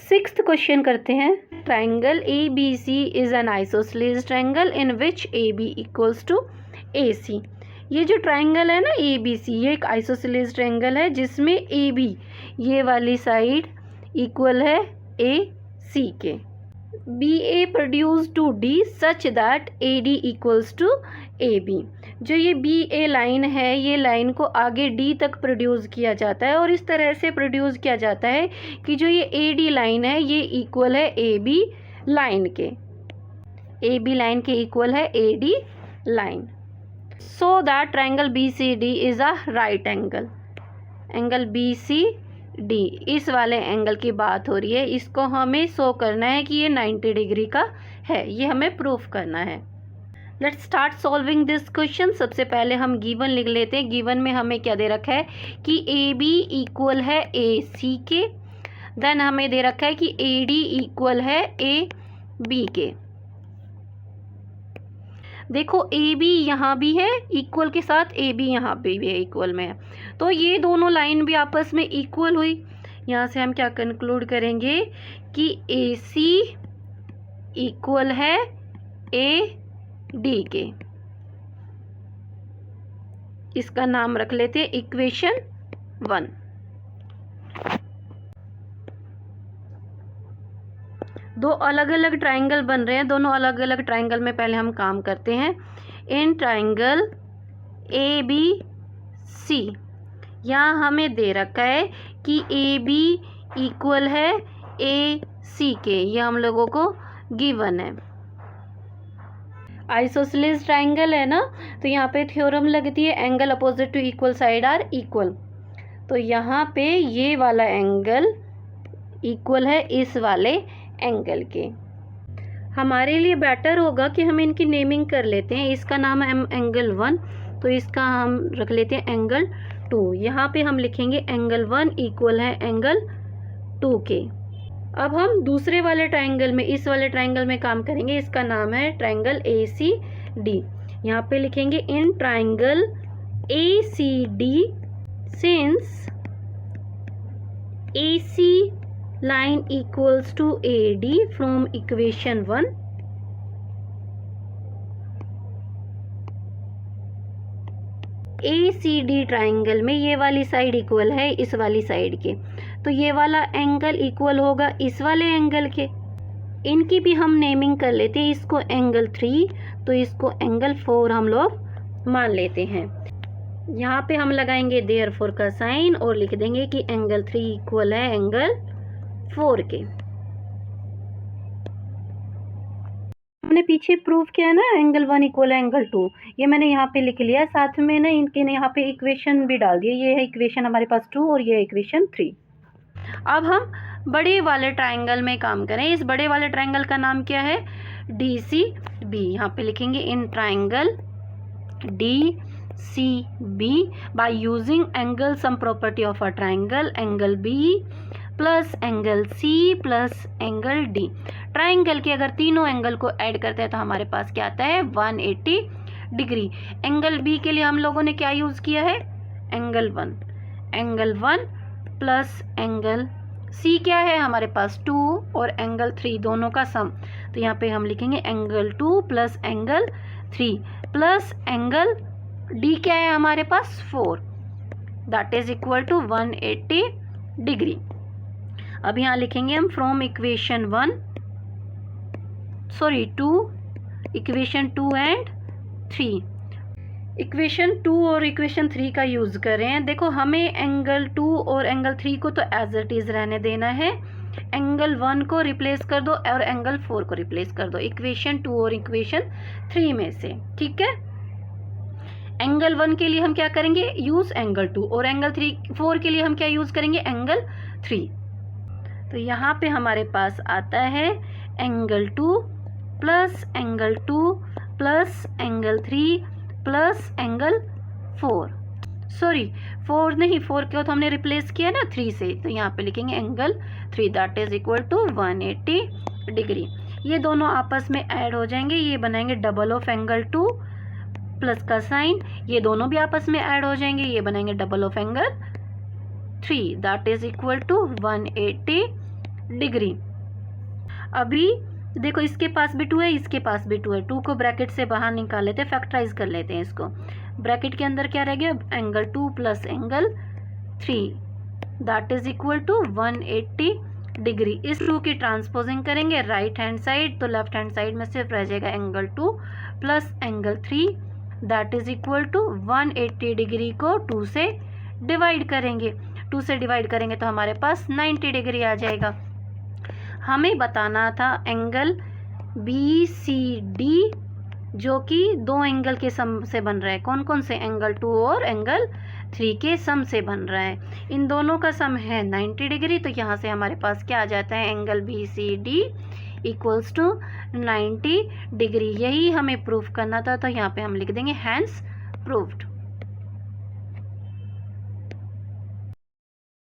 Sixth question करते हैं। Triangle A B C is an isosceles triangle in which A B equals to A C. ये जो triangle है ना ए B सी, ये एक आइसोसेलेस ट्राइंगल है जिसमें ए बी ये वाली साइड इक्वल है ए सी के। B A produce to D such that A D equals to A B. जो ये बी ए लाइन है, ये लाइन को आगे डी तक प्रोड्यूस किया जाता है और इस तरह से प्रोड्यूस किया जाता है कि जो ये ए डी लाइन है ये इक्वल है ए बी लाइन के। ए बी लाइन के इक्वल है A D line. So that triangle B C D is a right angle. Angle B C D, इस वाले एंगल की बात हो रही है। इसको हमें शो करना है कि ये 90 डिग्री का है, ये हमें प्रूफ करना है। Let's start solving this question. सबसे पहले हम गिवन लिख लेते हैं। गिवन में हमें क्या दे रखा है कि ए बी इक्वल है ए सी के। देन हमें दे रखा है कि ए डी इक्वल है ए बी के। देखो ए बी यहाँ भी है इक्वल के साथ, ए बी यहाँ पे भी है इक्वल में है, तो ये दोनों लाइन भी आपस में इक्वल हुई। यहाँ से हम क्या कंक्लूड करेंगे कि ए सी इक्वल है ए डी के। इसका नाम रख लेते हैं इक्वेशन 1। दो अलग अलग ट्राइंगल बन रहे हैं, दोनों अलग अलग ट्राइंगल में पहले हम काम करते हैं। इन ट्राइंगल ए बी सी, यहाँ हमें दे रखा है कि ए बी इक्वल है ए सी के, ये हम लोगों को गिवन है। आइसोसेलेस ट्राइंगल है ना, तो यहाँ पे थ्योरम लगती है angle opposite to equal side are equal. तो यहाँ पे ये वाला एंगल इक्वल है इस वाले एंगल के। हमारे लिए बेटर होगा कि हम इनकी नेमिंग कर लेते हैं। इसका नाम है एंगल 1, तो इसका हम रख लेते हैं एंगल 2। यहाँ पे हम लिखेंगे एंगल 1 इक्वल है एंगल 2 के। अब हम दूसरे वाले ट्राइंगल में, इस वाले ट्राइंगल में काम करेंगे। इसका नाम है ट्राइंगल ए सी डी। यहाँ पे लिखेंगे in triangle A C D, since A C line equals to A D from equation 1, A C D triangle में ये वाली साइड इक्वल है इस वाली साइड के, तो ये वाला एंगल इक्वल होगा इस वाले एंगल के। इनकी भी हम नेमिंग कर लेते हैं। इसको एंगल 3, तो इसको एंगल 4 हम लोग मान लेते हैं। यहाँ पे हम लगाएंगे देयरफॉर का साइन और लिख देंगे कि एंगल 3 इक्वल है एंगल 4 के। हमने पीछे प्रूव किया ना एंगल 1 इक्वल है एंगल 2, ये मैंने यहाँ पे लिख लिया। साथ में ना इनके यहाँ पे इक्वेशन भी डाल दिए। ये है इक्वेशन हमारे पास 2 और ये है इक्वेशन 3। अब हम बड़े वाले ट्राइंगल में काम करें। इस बड़े वाले ट्राइंगल का नाम क्या है, डी सी बी। यहाँ पे लिखेंगे in triangle D C B by using angle sum property of a triangle, angle B plus angle C plus angle D. Triangle के अगर तीनों एंगल को ऐड करते हैं तो हमारे पास क्या आता है 180 डिग्री। एंगल बी के लिए हम लोगों ने क्या यूज़ किया है, angle 1। Angle 1 plus angle C क्या है हमारे पास 2 और एंगल 3 दोनों का सम, तो यहाँ पे हम लिखेंगे angle 2 plus angle 3 plus angle D क्या है हमारे पास 4, that is equal to 180 degree. अब यहाँ लिखेंगे हम from equation 2 equation 2 and 3। Equation 2 और इक्वेशन 3 का यूज़ कर रहे हैं। देखो हमें एंगल 2 और एंगल 3 को तो एज इट इज़ रहने देना है। एंगल 1 को रिप्लेस कर दो और एंगल 4 को रिप्लेस कर दो इक्वेशन 2 और इक्वेशन 3 में से, ठीक है। एंगल 1 के लिए हम क्या करेंगे, यूज़ एंगल 2, और एंगल 4 के लिए हम क्या यूज़ करेंगे, एंगल 3। तो यहाँ पे हमारे पास आता है angle 2 plus angle 2 plus angle 3 plus angle 4, sorry 4 नहीं, 4 को तो हमने रिप्लेस किया ना 3 से, तो यहाँ पे लिखेंगे angle 3 that is equal to 180 degree. ये दोनों आपस में ऐड हो जाएंगे, ये बनाएंगे डबल ऑफ एंगल 2 प्लस का साइन, ये दोनों भी आपस में ऐड हो जाएंगे, ये बनाएंगे double of angle 3 that is equal to 180 degree. अभी देखो इसके पास भी 2 है, इसके पास भी 2 है, 2 को ब्रैकेट से बाहर निकाल लेते हैं, फैक्टराइज कर लेते हैं इसको। ब्रैकेट के अंदर क्या रह गया, angle 2 plus angle 3 that is equal to 180 degree. इस 2 की ट्रांसपोजिंग करेंगे राइट हैंड साइड, तो लेफ्ट हैंड साइड में सिर्फ रह जाएगा angle 2 plus angle 3 that is equal to 180 degree को 2 से डिवाइड करेंगे। 2 से डिवाइड करेंगे तो हमारे पास 90 डिग्री आ जाएगा। हमें बताना था एंगल BCD जो कि 2 एंगल के सम से बन रहा है। कौन कौन से, एंगल 2 और एंगल 3 के सम से बन रहा है। इन दोनों का सम है 90 डिग्री, तो यहाँ से हमारे पास क्या आ जाता है, angle BCD equals to 90 degree. यही हमें प्रूफ करना था, तो यहाँ पे हम लिख देंगे हैंस प्रूव्ड।